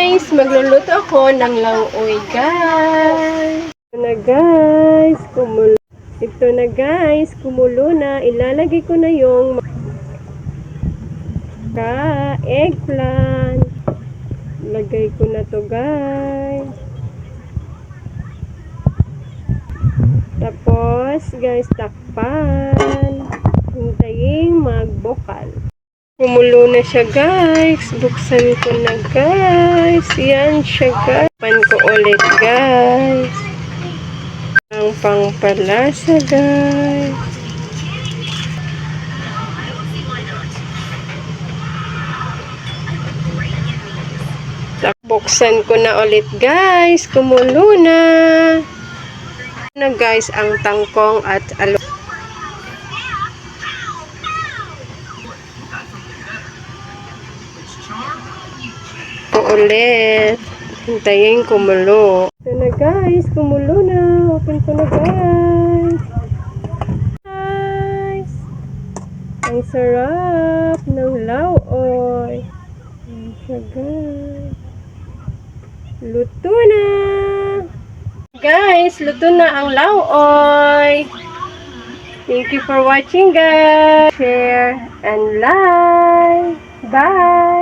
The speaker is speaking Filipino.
guys, magluluto ako ng lauoy guys. Ito na guys, kumulo na. Ilalagay ko na yung eggplant. Lagay ko na to guys. Tapos guys, takpan. Hintayin magbukal. Kumulo na siya guys. Buksan ko na guys. Yan siya guys. Pan ko ulit guys. Ang pangpalasa guys. Buksan ko na ulit guys. Kumulo na. Na guys ang tangkong at alo. Ulit. Hintayin kumulo. Ito na guys, kumulo na. Open ko na guys. Guys. Ang sarap ng lauoy. Ayan siya guys. Luto na. Guys, luto na ang lauoy. Thank you for watching guys. Share and like. Bye.